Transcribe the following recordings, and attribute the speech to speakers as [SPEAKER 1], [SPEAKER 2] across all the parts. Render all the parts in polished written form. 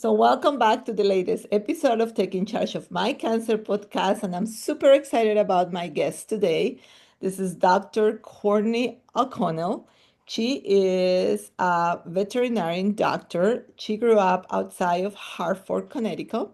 [SPEAKER 1] So, welcome back to the latest episode of Taking Charge of My Cancer podcast. And I'm super excited about my guest today. This is Dr. Courtney O'Connell. She is a veterinarian doctor. She grew up outside of Hartford, Connecticut,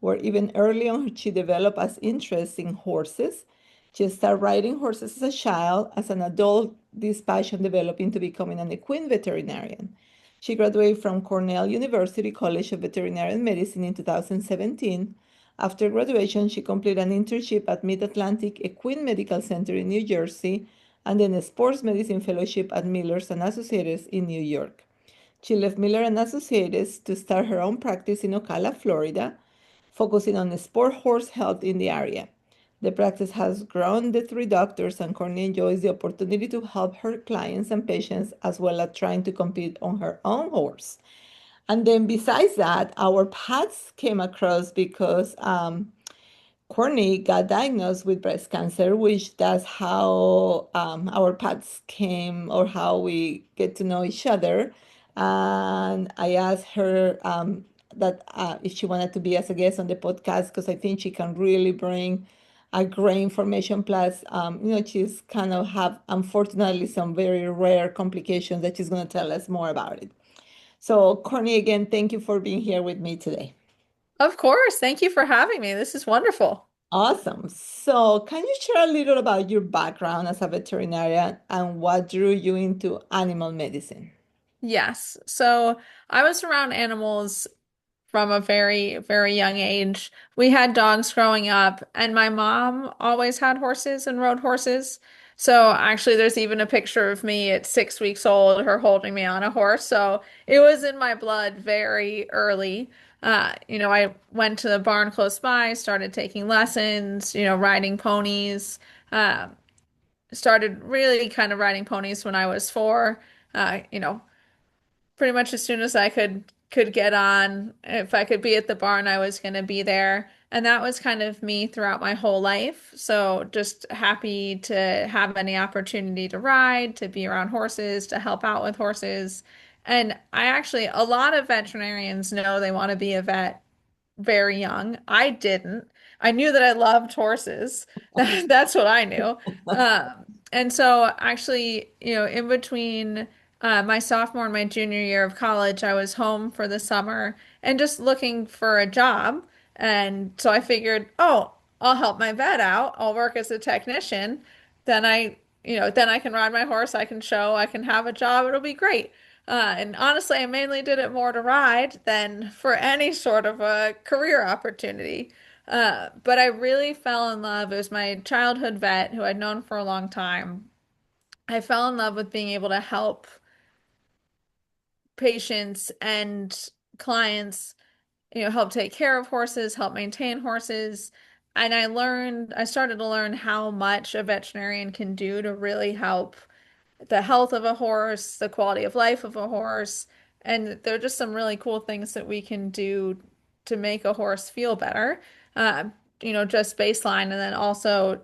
[SPEAKER 1] where even early on she developed an interest in horses. She started riding horses as a child. As an adult, this passion developed into becoming an equine veterinarian. She graduated from Cornell University College of Veterinary Medicine in 2017. After graduation, she completed an internship at Mid-Atlantic Equine Medical Center in New Jersey and then a sports medicine fellowship at Miller's and Associates in New York. She left Miller and Associates to start her own practice in Ocala, Florida, focusing on sport horse health in the area. The practice has grown to three doctors, and Courtney enjoys the opportunity to help her clients and patients as well as trying to compete on her own horse. And then, besides that, our paths came across because Courtney got diagnosed with breast cancer, which that's how our paths came or how we get to know each other. And I asked her that if she wanted to be as a guest on the podcast because I think she can really bring a great information. Plus, she's kind of have unfortunately some very rare complications that she's going to tell us more about it. So, Courtney, again, thank you for being here with me today.
[SPEAKER 2] Of course. Thank you for having me. This is wonderful.
[SPEAKER 1] Awesome. So, can you share a little about your background as a veterinarian and what drew you into animal medicine?
[SPEAKER 2] Yes. So I was around animals from a very, very young age. We had dogs growing up, and my mom always had horses and rode horses. So actually, there's even a picture of me at 6 weeks old, her holding me on a horse. So it was in my blood very early. I went to the barn close by, started taking lessons, riding ponies. Um, Started really kind of riding ponies when I was 4. Uh, you know, Pretty much as soon as I could get on, if I could be at the barn, I was going to be there. And that was kind of me throughout my whole life. So just happy to have any opportunity to ride, to be around horses, to help out with horses. And a lot of veterinarians know they want to be a vet very young. I didn't. I knew that I loved horses. That's what I knew. And so actually, in between my sophomore and my junior year of college, I was home for the summer and just looking for a job. And so I figured, oh, I'll help my vet out. I'll work as a technician. Then I can ride my horse, I can show, I can have a job. It'll be great. And honestly, I mainly did it more to ride than for any sort of a career opportunity. But I really fell in love. It was my childhood vet who I'd known for a long time. I fell in love with being able to help patients and clients, help take care of horses, help maintain horses. And I started to learn how much a veterinarian can do to really help the health of a horse, the quality of life of a horse. And there are just some really cool things that we can do to make a horse feel better. Uh, just baseline. And then also,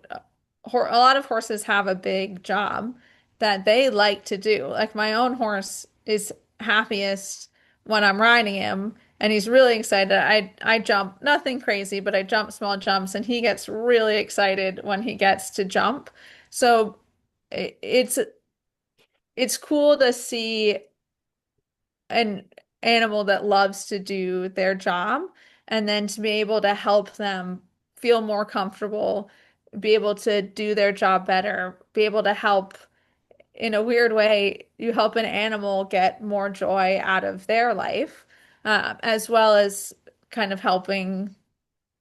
[SPEAKER 2] a lot of horses have a big job that they like to do. Like my own horse is happiest when I'm riding him. And he's really excited. I jump, nothing crazy, but I jump small jumps, and he gets really excited when he gets to jump. So it's cool to see an animal that loves to do their job and then to be able to help them feel more comfortable, be able to do their job better, be able to help in a weird way, you help an animal get more joy out of their life, as well as kind of helping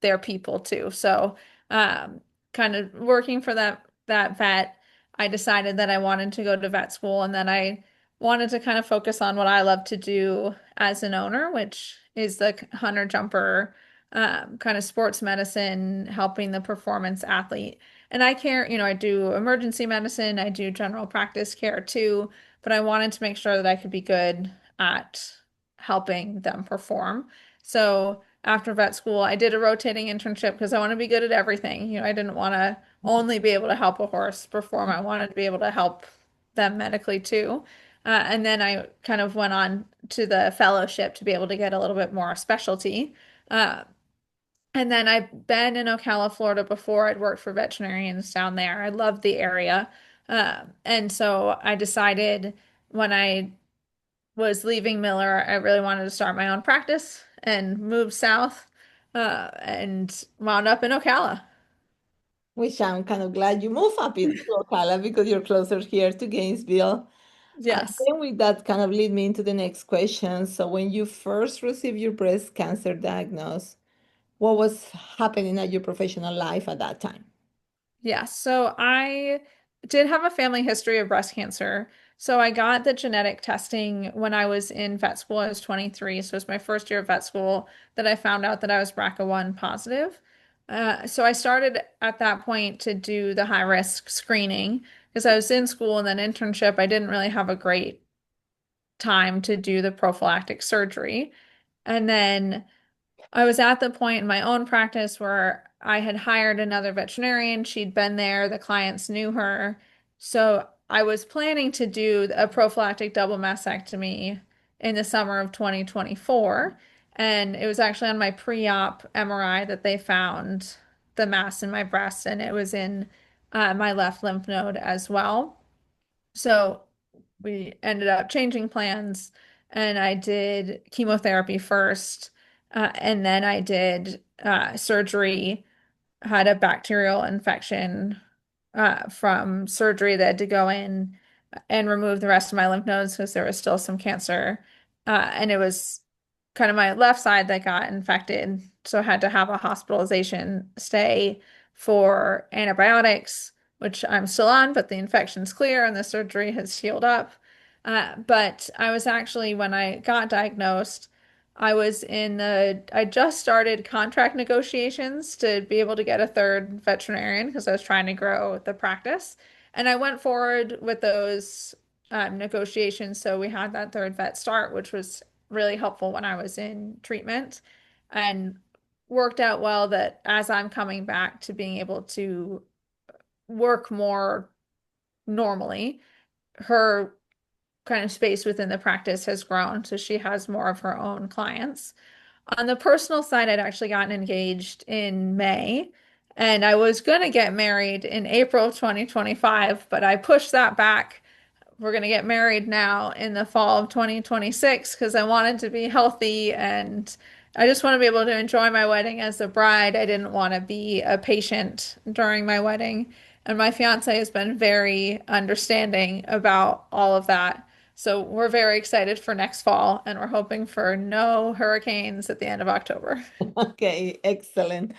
[SPEAKER 2] their people too. So, kind of working for that vet, I decided that I wanted to go to vet school, and then I wanted to kind of focus on what I love to do as an owner, which is the hunter jumper, kind of sports medicine, helping the performance athlete. And I care, I do emergency medicine, I do general practice care too, but I wanted to make sure that I could be good at helping them perform. So after vet school, I did a rotating internship because I want to be good at everything. I didn't want to only be able to help a horse perform. I wanted to be able to help them medically too. And then I kind of went on to the fellowship to be able to get a little bit more specialty. Uh, and then I've been in Ocala, Florida before. I'd worked for veterinarians down there. I loved the area. And so I decided when I was leaving Miller, I really wanted to start my own practice and moved south and wound up in Ocala.
[SPEAKER 1] Which I'm kind of glad you moved up into Ocala because you're closer here to Gainesville.
[SPEAKER 2] Yes.
[SPEAKER 1] Then with that kind of lead me into the next question. So when you first received your breast cancer diagnosis, what was happening at your professional life at that time?
[SPEAKER 2] Yeah, so I did have a family history of breast cancer. So I got the genetic testing when I was in vet school. I was 23, so it was my first year of vet school that I found out that I was BRCA1 positive. So I started at that point to do the high risk screening because I was in school and then internship. I didn't really have a great time to do the prophylactic surgery. And then I was at the point in my own practice where I had hired another veterinarian. She'd been there, the clients knew her. So I was planning to do a prophylactic double mastectomy in the summer of 2024. And it was actually on my pre-op MRI that they found the mass in my breast, and it was in my left lymph node as well. So we ended up changing plans, and I did chemotherapy first, and then I did surgery, had a bacterial infection from surgery that had to go in and remove the rest of my lymph nodes because there was still some cancer. And it was kind of my left side that got infected. So I had to have a hospitalization stay for antibiotics, which I'm still on, but the infection's clear and the surgery has healed up. But I was actually, when I got diagnosed, I just started contract negotiations to be able to get a third veterinarian because I was trying to grow the practice. And I went forward with those negotiations. So we had that third vet start, which was really helpful when I was in treatment and worked out well that as I'm coming back to being able to work more normally, her kind of space within the practice has grown. So she has more of her own clients. On the personal side, I'd actually gotten engaged in May, and I was going to get married in April of 2025, but I pushed that back. We're going to get married now in the fall of 2026 because I wanted to be healthy and I just want to be able to enjoy my wedding as a bride. I didn't want to be a patient during my wedding. And my fiance has been very understanding about all of that. So we're very excited for next fall and we're hoping for no hurricanes at the end of October.
[SPEAKER 1] Okay, excellent.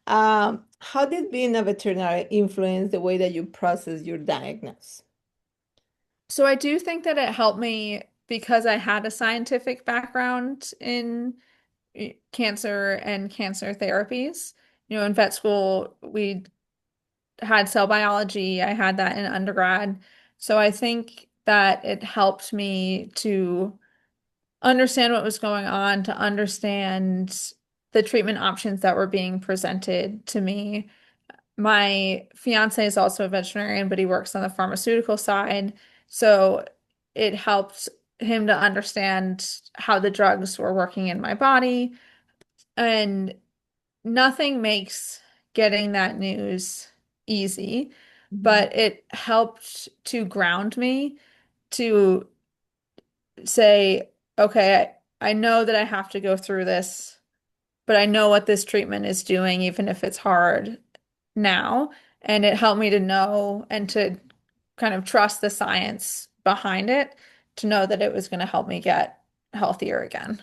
[SPEAKER 1] How did being a veterinarian influence the way that you process your diagnosis?
[SPEAKER 2] So I do think that it helped me because I had a scientific background in cancer and cancer therapies. In vet school, we had cell biology. I had that in undergrad. So I think that it helped me to understand what was going on, to understand the treatment options that were being presented to me. My fiance is also a veterinarian, but he works on the pharmaceutical side. So it helped him to understand how the drugs were working in my body. And nothing makes getting that news easy,
[SPEAKER 1] Mhm.
[SPEAKER 2] but it helped to ground me to say, okay, I know that I have to go through this, but I know what this treatment is doing, even if it's hard now. And it helped me to know and to kind of trust the science behind it to know that it was going to help me get healthier again.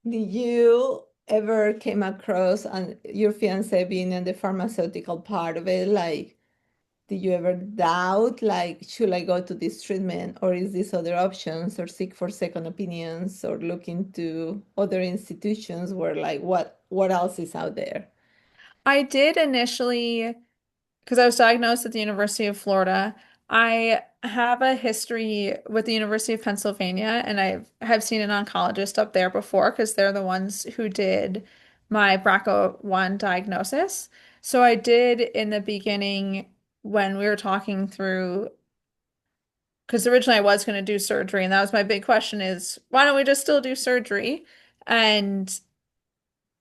[SPEAKER 1] Did you ever came across your fiance being in the pharmaceutical part of it? Like, did you ever doubt, like, should I go to this treatment or is this other options or seek for second opinions or look into other institutions where like what else is out there?
[SPEAKER 2] I did initially because I was diagnosed at the University of Florida. I have a history with the University of Pennsylvania, and I have seen an oncologist up there before because they're the ones who did my BRCA1 diagnosis. So I did in the beginning when we were talking through because originally I was going to do surgery, and that was my big question is, why don't we just still do surgery? And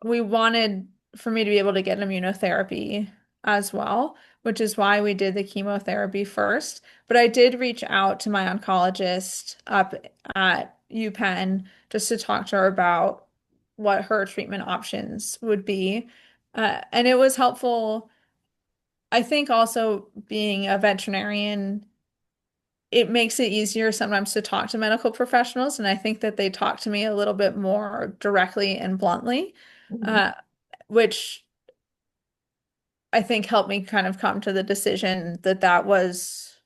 [SPEAKER 2] we wanted for me to be able to get immunotherapy as well, which is why we did the chemotherapy first. But I did reach out to my oncologist up at UPenn just to talk to her about what her treatment options would be. And it was helpful. I think also being a veterinarian, it makes it easier sometimes to talk to medical professionals. And I think that they talk to me a little bit more directly and bluntly,
[SPEAKER 1] Mhm.
[SPEAKER 2] uh, which I think helped me kind of come to the decision that that was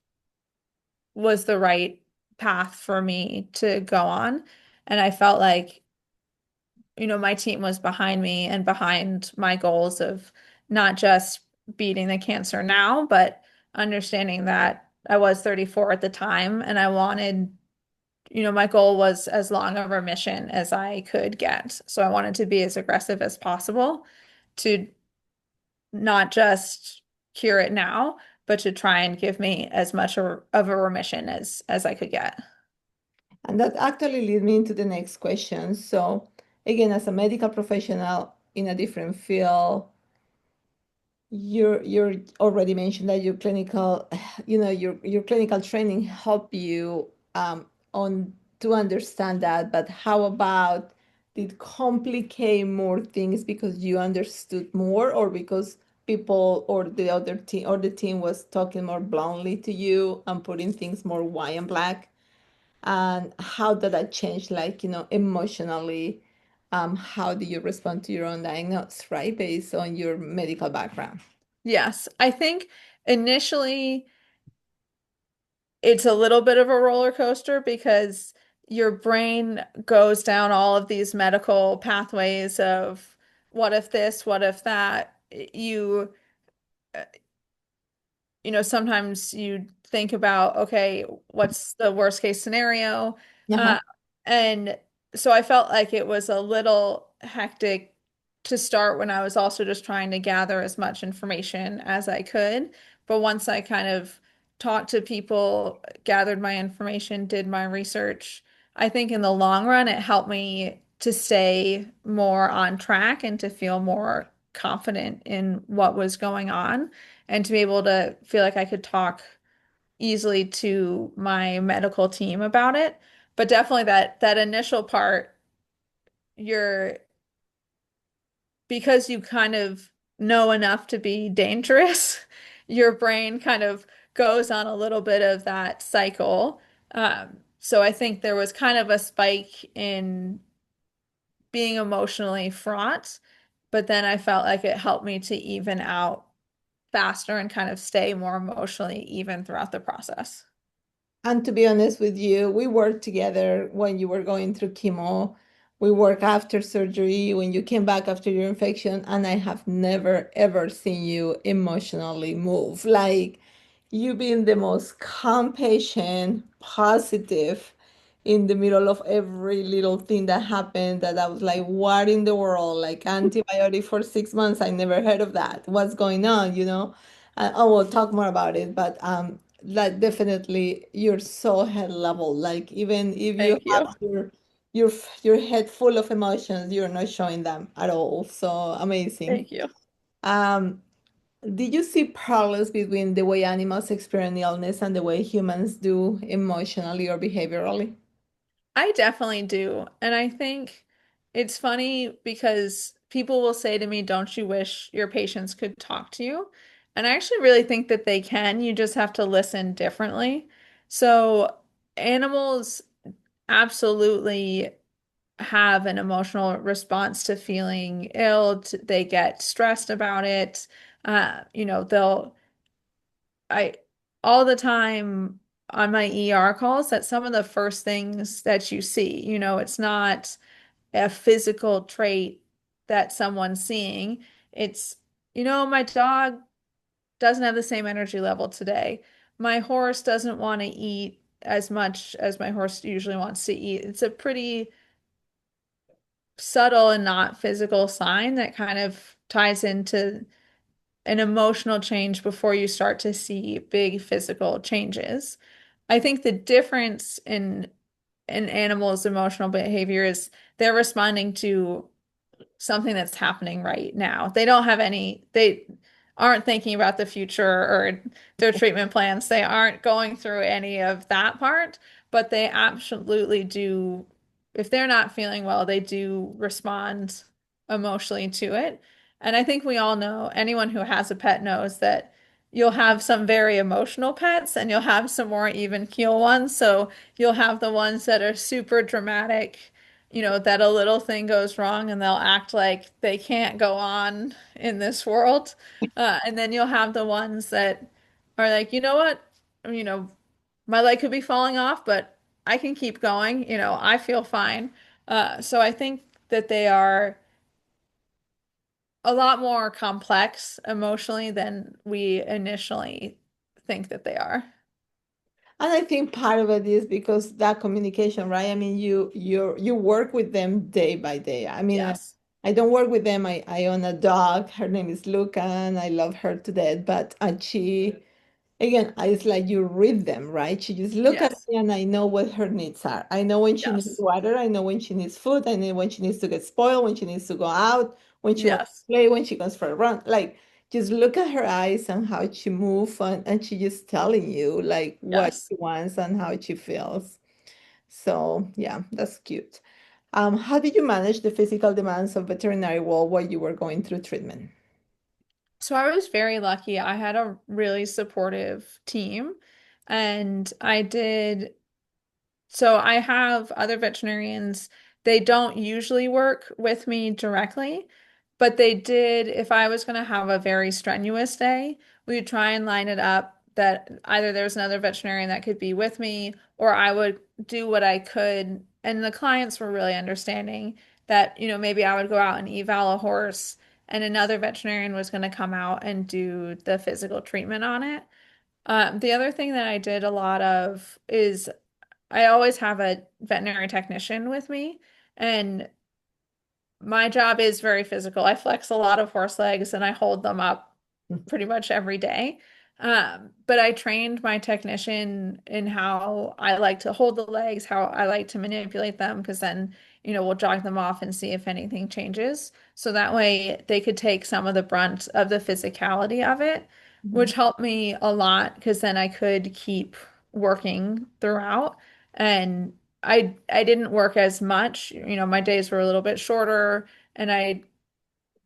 [SPEAKER 2] the right path for me to go on. And I felt like, my team was behind me and behind my goals of not just beating the cancer now, but understanding that I was 34 at the time and I wanted, my goal was as long a remission as I could get. So I wanted to be as aggressive as possible to not just cure it now, but to try and give me as much of a remission as I could get.
[SPEAKER 1] And that actually leads me into the next question. So, again, as a medical professional in a different field, you're already mentioned that your clinical, your clinical training help you on to understand that. But how about did complicate more things because you understood more, or because people or the other team or the team was talking more bluntly to you and putting things more white and black? And how did that change, like, emotionally? How do you respond to your own diagnosis, right, based on your medical background?
[SPEAKER 2] Yes, I think initially it's a little bit of a roller coaster because your brain goes down all of these medical pathways of what if this, what if that. Sometimes you think about, okay, what's the worst case scenario?
[SPEAKER 1] Uh-huh.
[SPEAKER 2] Uh, and so I felt like it was a little hectic to start when I was also just trying to gather as much information as I could. But once I kind of talked to people, gathered my information, did my research, I think in the long run, it helped me to stay more on track and to feel more confident in what was going on and to be able to feel like I could talk easily to my medical team about it. But definitely that initial part, you're because you kind of know enough to be dangerous, your brain kind of goes on a little bit of that cycle. So I think there was kind of a spike in being emotionally fraught, but then I felt like it helped me to even out faster and kind of stay more emotionally even throughout the process.
[SPEAKER 1] And to be honest with you, we worked together when you were going through chemo. We worked after surgery when you came back after your infection, and I have never ever seen you emotionally move. Like, you being the most calm patient, positive in the middle of every little thing that happened, that I was like, what in the world? Like, antibiotic for 6 months. I never heard of that. What's going on? I will talk more about it, but like, definitely you're so head level. Like, even if you
[SPEAKER 2] Thank you.
[SPEAKER 1] have your head full of emotions, you're not showing them at all. So amazing.
[SPEAKER 2] Thank you.
[SPEAKER 1] Um, did you see parallels between the way animals experience illness and the way humans do emotionally or behaviorally?
[SPEAKER 2] I definitely do. And I think it's funny because people will say to me, don't you wish your patients could talk to you? And I actually really think that they can. You just have to listen differently. So animals absolutely have an emotional response to feeling ill. They get stressed about it. They'll I all the time on my ER calls, that's some of the first things that you see. It's not a physical trait that someone's seeing. It's, my dog doesn't have the same energy level today. My horse doesn't want to eat as much as my horse usually wants to eat. It's a pretty subtle and not physical sign that kind of ties into an emotional change before you start to see big physical changes. I think the difference in animals' emotional behavior is they're responding to something that's happening right now. They aren't thinking about the future or their treatment plans. They aren't going through any of that part, but they absolutely do. If they're not feeling well, they do respond emotionally to it. And I think we all know, anyone who has a pet knows that you'll have some very emotional pets and you'll have some more even keel ones. So you'll have the ones that are super dramatic, that a little thing goes wrong and they'll act like they can't go on in this world. And then you'll have the ones that are like, you know what? You know, my leg could be falling off, but I can keep going. I feel fine. So I think that they are a lot more complex emotionally than we initially think that they are.
[SPEAKER 1] And I think part of it is because that communication, right? I mean, you work with them day by day. I mean,
[SPEAKER 2] Yes.
[SPEAKER 1] I don't work with them. I own a dog. Her name is Luca, and I love her to death. But she again, it's like you read them, right? She just look at
[SPEAKER 2] Yes.
[SPEAKER 1] me and I know what her needs are. I know when she needs
[SPEAKER 2] Yes.
[SPEAKER 1] water. I know when she needs food. I know when she needs to get spoiled, when she needs to go out, when she wants to
[SPEAKER 2] Yes.
[SPEAKER 1] play, when she goes for a run. Like, just look at her eyes and how she moves, and she just telling you like what
[SPEAKER 2] Yes.
[SPEAKER 1] she wants and how she feels. So yeah, that's cute. How did you manage the physical demands of veterinary world while you were going through treatment?
[SPEAKER 2] So I was very lucky. I had a really supportive team, and so I have other veterinarians. They don't usually work with me directly, but they did. If I was going to have a very strenuous day, we would try and line it up that either there was another veterinarian that could be with me, or I would do what I could. And the clients were really understanding that, maybe I would go out and eval a horse, and another veterinarian was going to come out and do the physical treatment on it. The other thing that I did a lot of is I always have a veterinary technician with me, and my job is very physical. I flex a lot of horse legs and I hold them up pretty much every day. But I trained my technician in how I like to hold the legs, how I like to manipulate them, because then, we'll jog them off and see if anything changes. So that way they could take some of the brunt of the physicality of it,
[SPEAKER 1] Mhm.
[SPEAKER 2] which helped me a lot because then I could keep working throughout. And I didn't work as much. My days were a little bit shorter, and I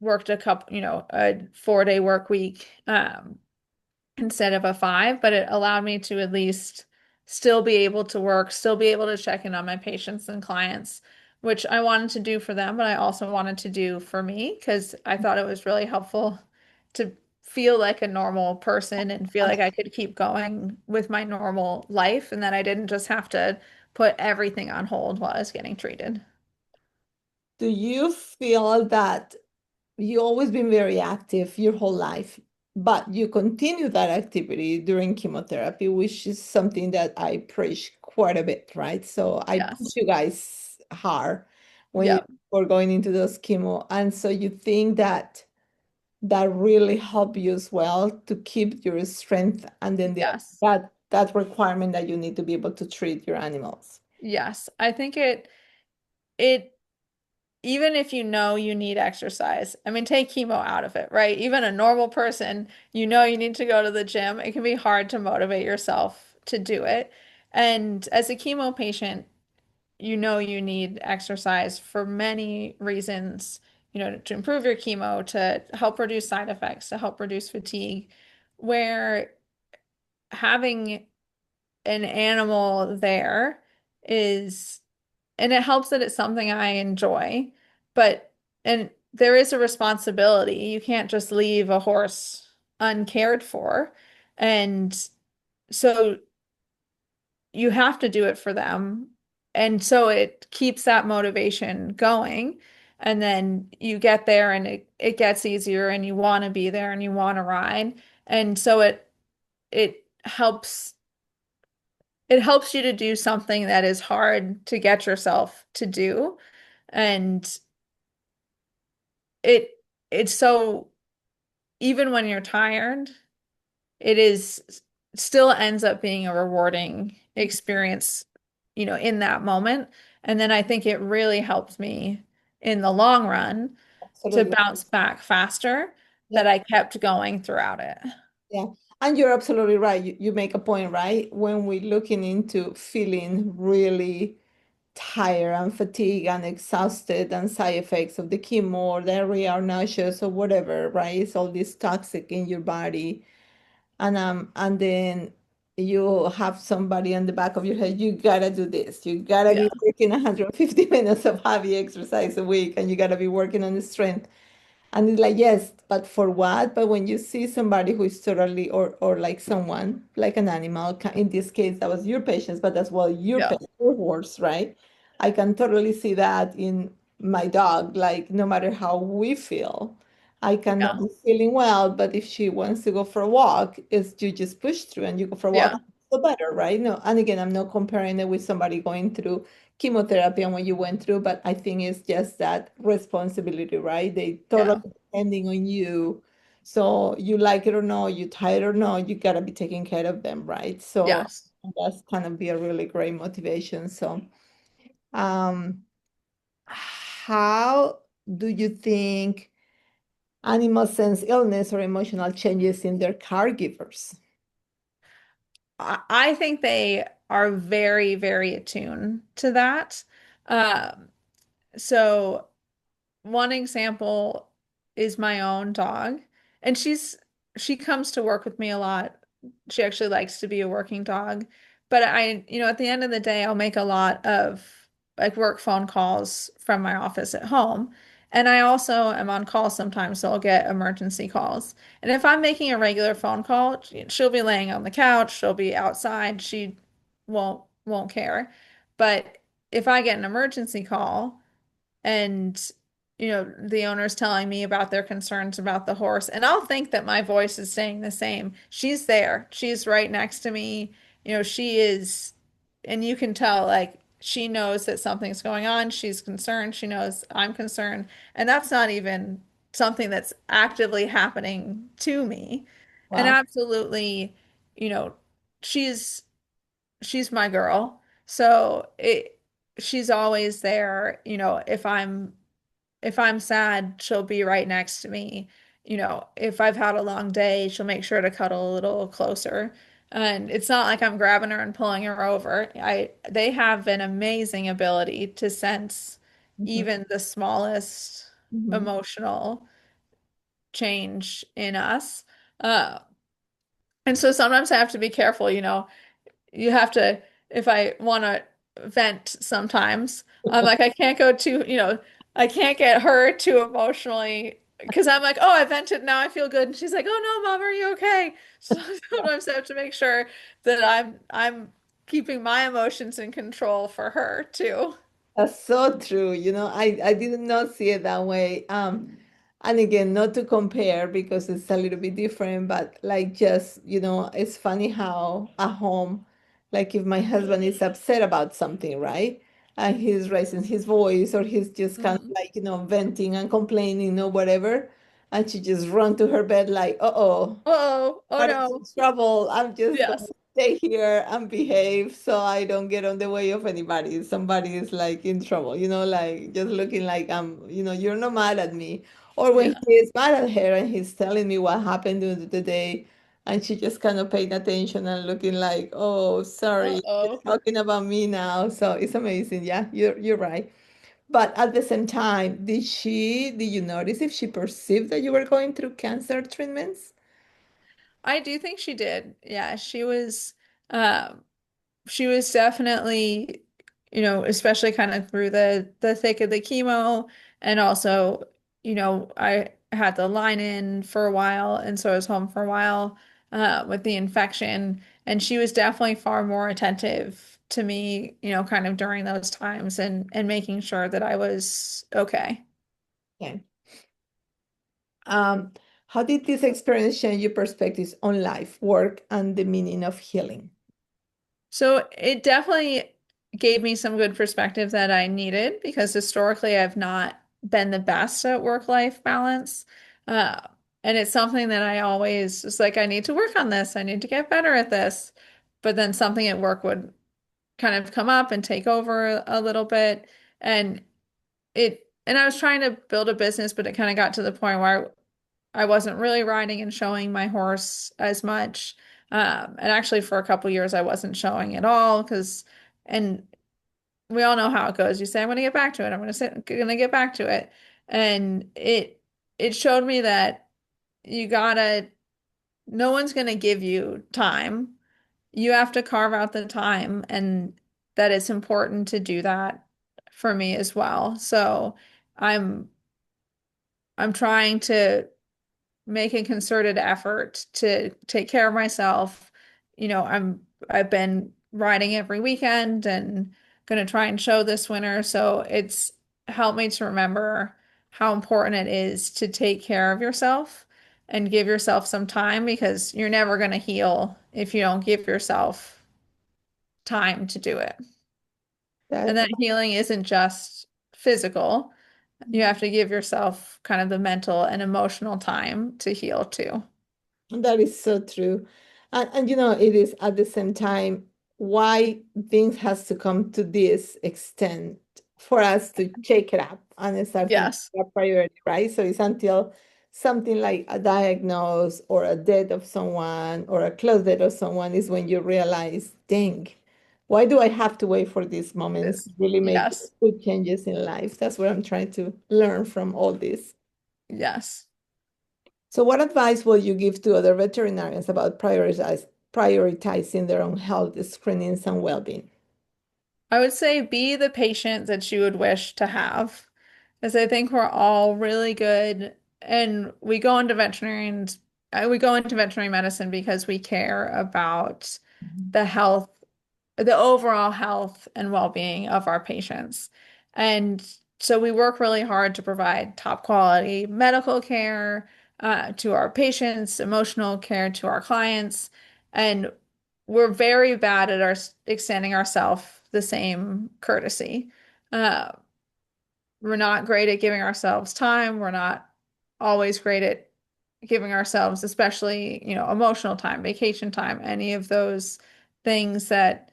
[SPEAKER 2] worked a 4-day work week instead of a 5, but it allowed me to at least still be able to work, still be able to check in on my patients and clients, which I wanted to do for them, but I also wanted to do for me because I thought it was really helpful to feel like a normal person and feel like I could keep going with my normal life and that I didn't just have to put everything on hold while I was getting treated.
[SPEAKER 1] Do you feel that you always been very active your whole life, but you continue that activity during chemotherapy, which is something that I preach quite a bit, right? So I push
[SPEAKER 2] Yes.
[SPEAKER 1] you guys hard when you
[SPEAKER 2] Yep.
[SPEAKER 1] were going into those chemo. And so you think that that really helped you as well to keep your strength and then
[SPEAKER 2] Yes.
[SPEAKER 1] that requirement that you need to be able to treat your animals.
[SPEAKER 2] Yes. I think it even if you need exercise, I mean, take chemo out of it, right? Even a normal person, you need to go to the gym. It can be hard to motivate yourself to do it. And as a chemo patient, you need exercise for many reasons, to improve your chemo, to help reduce side effects, to help reduce fatigue, where having an animal there is, and it helps that it's something I enjoy, but, and there is a responsibility. You can't just leave a horse uncared for. And so you have to do it for them. And so it keeps that motivation going. And then you get there and it gets easier and you want to be there and you want to ride. And so it helps you to do something that is hard to get yourself to do. And it it's so even when you're tired, it is still ends up being a rewarding experience, in that moment. And then I think it really helped me in the long run to
[SPEAKER 1] Absolutely.
[SPEAKER 2] bounce back faster, that
[SPEAKER 1] Yeah.
[SPEAKER 2] I kept going throughout it.
[SPEAKER 1] Yeah. And you're absolutely right. You make a point, right? When we're looking into feeling really tired and fatigued and exhausted and side effects of the chemo or diarrhea or nauseous or whatever, right? It's all this toxic in your body. And then you have somebody on the back of your head, you gotta do this. You gotta
[SPEAKER 2] Yeah.
[SPEAKER 1] be working 150 minutes of heavy exercise a week and you gotta be working on the strength. And it's like, yes, but for what? But when you see somebody who is totally, or like someone, like an animal, in this case, that was your patients, but as well your
[SPEAKER 2] Yeah.
[SPEAKER 1] pet, your horse, right? I can totally see that in my dog. Like, no matter how we feel, I cannot
[SPEAKER 2] Yeah.
[SPEAKER 1] be feeling well, but if she wants to go for a walk, it's you just push through and you go for a walk,
[SPEAKER 2] Yeah.
[SPEAKER 1] the better, right? No, and again, I'm not comparing it with somebody going through chemotherapy and what you went through, but I think it's just that responsibility, right? They totally
[SPEAKER 2] Yeah.
[SPEAKER 1] depending on you. So you like it or not, you tired or not, you gotta be taking care of them, right? So
[SPEAKER 2] Yes.
[SPEAKER 1] that's kind of be a really great motivation. So um how do you think animals sense illness or emotional changes in their caregivers?
[SPEAKER 2] I think they are very, very attuned to that. Um, so one example is my own dog, and she comes to work with me a lot. She actually likes to be a working dog, but at the end of the day, I'll make a lot of like work phone calls from my office at home. And I also am on call sometimes, so I'll get emergency calls. And if I'm making a regular phone call, she'll be laying on the couch, she'll be outside, she won't care. But if I get an emergency call, and the owner's telling me about their concerns about the horse, and I'll think that my voice is staying the same. She's there, she's right next to me, she is, and you can tell, like, she knows that something's going on, she's concerned, she knows I'm concerned, and that's not even something that's actively happening to me. And
[SPEAKER 1] Wow.
[SPEAKER 2] absolutely, you know she's she's my girl. So she's always there. If I'm sad, she'll be right next to me. If I've had a long day, she'll make sure to cuddle a little closer. And it's not like I'm grabbing her and pulling her over. They have an amazing ability to sense
[SPEAKER 1] Mhm,
[SPEAKER 2] even the smallest
[SPEAKER 1] mhm.
[SPEAKER 2] emotional change in us. Uh, and so sometimes I have to be careful, you have to, if I want to vent sometimes, I'm like, I can't go too, I can't get her too emotionally because I'm like, oh, I vented, now I feel good. And she's like, oh no, mom, are you okay? So sometimes I have to make sure that I'm keeping my emotions in control for her too.
[SPEAKER 1] That's so true. I did not see it that way. And again, not to compare because it's a little bit different, but like just, it's funny how at home, like if my husband is upset about something, right? And he's raising his voice or he's just kind of
[SPEAKER 2] Mhm.
[SPEAKER 1] like, venting and complaining or whatever. And she just run to her bed like, uh-oh,
[SPEAKER 2] Oh, oh
[SPEAKER 1] got into
[SPEAKER 2] no.
[SPEAKER 1] trouble. I'm just gonna
[SPEAKER 2] Yes.
[SPEAKER 1] stay here and behave so I don't get on the way of anybody. Somebody is like in trouble, like just looking like you're not mad at me. Or when
[SPEAKER 2] Yeah.
[SPEAKER 1] he is mad at her and he's telling me what happened during the day, and she just kind of paying attention and looking like, oh, sorry, you're
[SPEAKER 2] Uh-oh.
[SPEAKER 1] talking about me now. So it's amazing. Yeah, you're right. But at the same time, did you notice if she perceived that you were going through cancer treatments?
[SPEAKER 2] I do think she did. Yeah, um she was definitely, especially kind of through the thick of the chemo, and also, I had the line in for a while, and so I was home for a while with the infection, and she was definitely far more attentive to me, kind of during those times, and making sure that I was okay.
[SPEAKER 1] Okay. Um, how did this experience change your perspectives on life, work, and the meaning of healing?
[SPEAKER 2] So it definitely gave me some good perspective that I needed, because historically I've not been the best at work-life balance. Uh, And it's something that I always was like, I need to work on this. I need to get better at this. But then something at work would kind of come up and take over a little bit. And and I was trying to build a business, but it kind of got to the point where I wasn't really riding and showing my horse as much. And actually, for a couple years, I wasn't showing at all and we all know how it goes. You say, I'm going to get back to it. Going to get back to it. And it showed me that you gotta, no one's going to give you time. You have to carve out the time, and that it's important to do that for me as well. So I'm I'm trying to make a concerted effort to take care of myself. I've been riding every weekend and going to try and show this winter. So it's helped me to remember how important it is to take care of yourself and give yourself some time because you're never going to heal if you don't give yourself time to do it. And
[SPEAKER 1] That
[SPEAKER 2] that healing isn't just physical. You have to give yourself kind of the mental and emotional time to heal too.
[SPEAKER 1] that is so true. And it is at the same time why things has to come to this extent for us to shake it up and start to make
[SPEAKER 2] Yes.
[SPEAKER 1] it a priority, right? So it's until something like a diagnose or a death of someone or a close death of someone is when you realize, dang, why do I have to wait for these moments to
[SPEAKER 2] This.
[SPEAKER 1] really make
[SPEAKER 2] Yes.
[SPEAKER 1] good changes in life? That's what I'm trying to learn from all this.
[SPEAKER 2] Yes.
[SPEAKER 1] So, what advice will you give to other veterinarians about prioritizing their own health screenings and well-being?
[SPEAKER 2] I would say be the patient that you would wish to have. Because I think we're all really good and we go into veterinary medicine because we care about the health, the overall health and well-being of our patients. And so we work really hard to provide top quality medical care to our patients, emotional care to our clients, and we're very bad at our extending ourselves the same courtesy. Uh, we're not great at giving ourselves time. We're not always great at giving ourselves, especially, emotional time, vacation time, any of those things that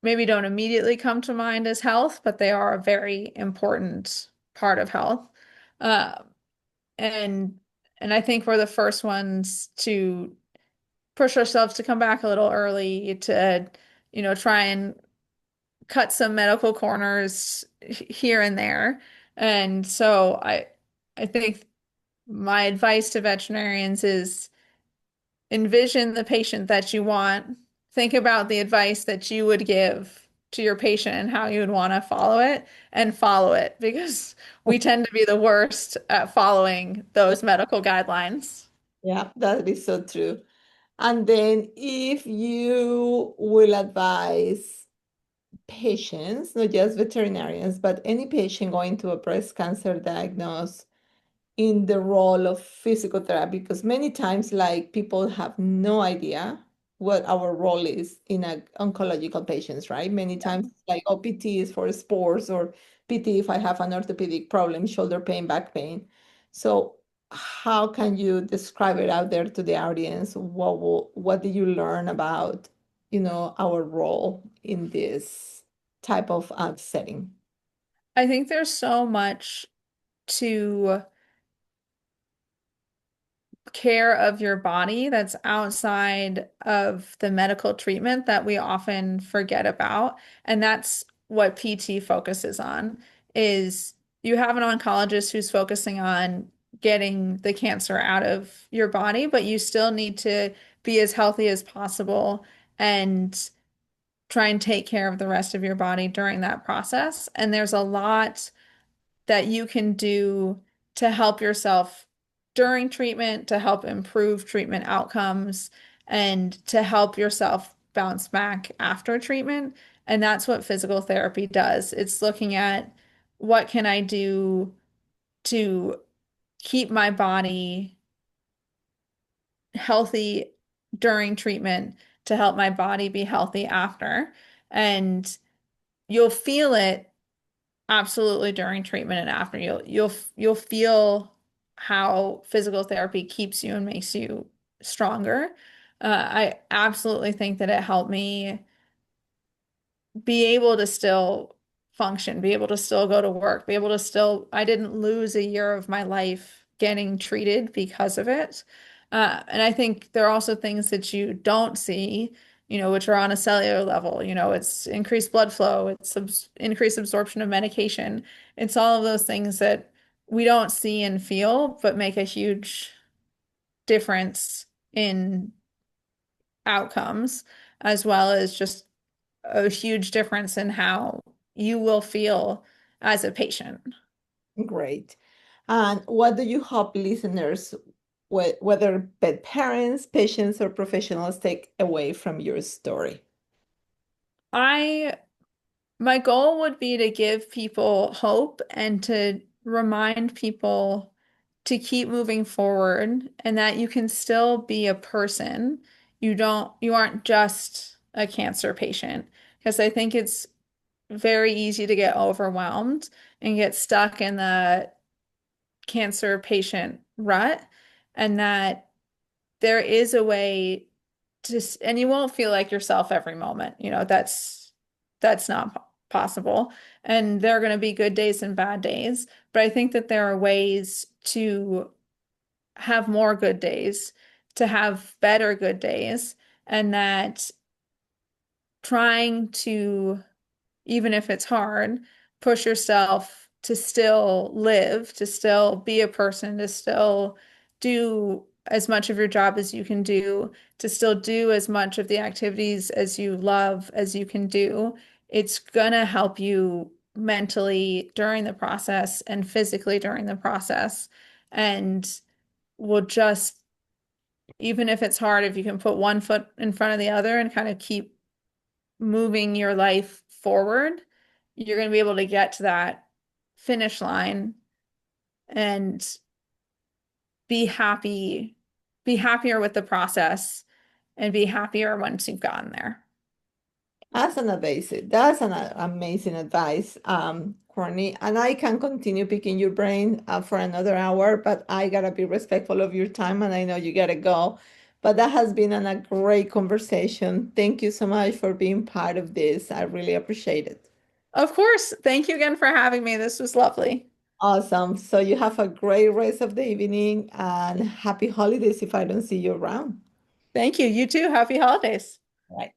[SPEAKER 2] maybe don't immediately come to mind as health, but they are a very important part of health. Uh, and and I think we're the first ones to push ourselves to come back a little early to, try and cut some medical corners here and there. And so I think my advice to veterinarians is envision the patient that you want. Think about the advice that you would give to your patient and how you would want to follow it because we tend to be the worst at following those medical guidelines.
[SPEAKER 1] Yeah, that is so true. And then, if you will advise patients, not just veterinarians, but any patient going to a breast cancer diagnosis in the role of physical therapy, because many times like people have no idea what our role is in a oncological patients, right? Many times it's like, oh, PT is for sports, or PT if I have an orthopedic problem, shoulder pain, back pain. So how can you describe it out there to the audience? What did you learn about, our role in this type of setting?
[SPEAKER 2] I think there's so much to care of your body that's outside of the medical treatment that we often forget about. And that's what PT focuses on is you have an oncologist who's focusing on getting the cancer out of your body, but you still need to be as healthy as possible and try and take care of the rest of your body during that process. And there's a lot that you can do to help yourself during treatment, to help improve treatment outcomes, and to help yourself bounce back after treatment. And that's what physical therapy does. It's looking at what can I do to keep my body healthy during treatment to help my body be healthy after. And you'll feel it absolutely during treatment and after. You'll feel how physical therapy keeps you and makes you stronger. I absolutely think that it helped me be able to still function, be able to still go to work, be able to still, I didn't lose a year of my life getting treated because of it. And I think there are also things that you don't see, which are on a cellular level. It's increased blood flow, it's increased absorption of medication. It's all of those things that we don't see and feel, but make a huge difference in outcomes, as well as just a huge difference in how you will feel as a patient.
[SPEAKER 1] Great. And what do you hope listeners, whether pet parents, patients, or professionals, take away from your story?
[SPEAKER 2] I My goal would be to give people hope and to remind people to keep moving forward and that you can still be a person. You aren't just a cancer patient. Because I think it's very easy to get overwhelmed and get stuck in the cancer patient rut, and that there is a way and you won't feel like yourself every moment. That's not possible. And there are going to be good days and bad days, but I think that there are ways to have more good days, to have better good days, and that trying to, even if it's hard, push yourself to still live, to still be a person, to still do as much of your job as you can do, to still do as much of the activities as you love as you can do. It's gonna help you mentally during the process and physically during the process. And will just, even if it's hard, if you can put one foot in front of the other and kind of keep moving your life forward, you're going to be able to get to that finish line and be happy, be happier with the process and be happier once you've gotten there.
[SPEAKER 1] That's an amazing advice, Courtney. And I can continue picking your brain for another hour, but I gotta be respectful of your time, and I know you gotta go. But that has been a great conversation. Thank you so much for being part of this. I really appreciate it.
[SPEAKER 2] Of course. Thank you again for having me. This was lovely.
[SPEAKER 1] Awesome. So you have a great rest of the evening and happy holidays if I don't see you around.
[SPEAKER 2] Thank you. You too. Happy holidays.
[SPEAKER 1] Right.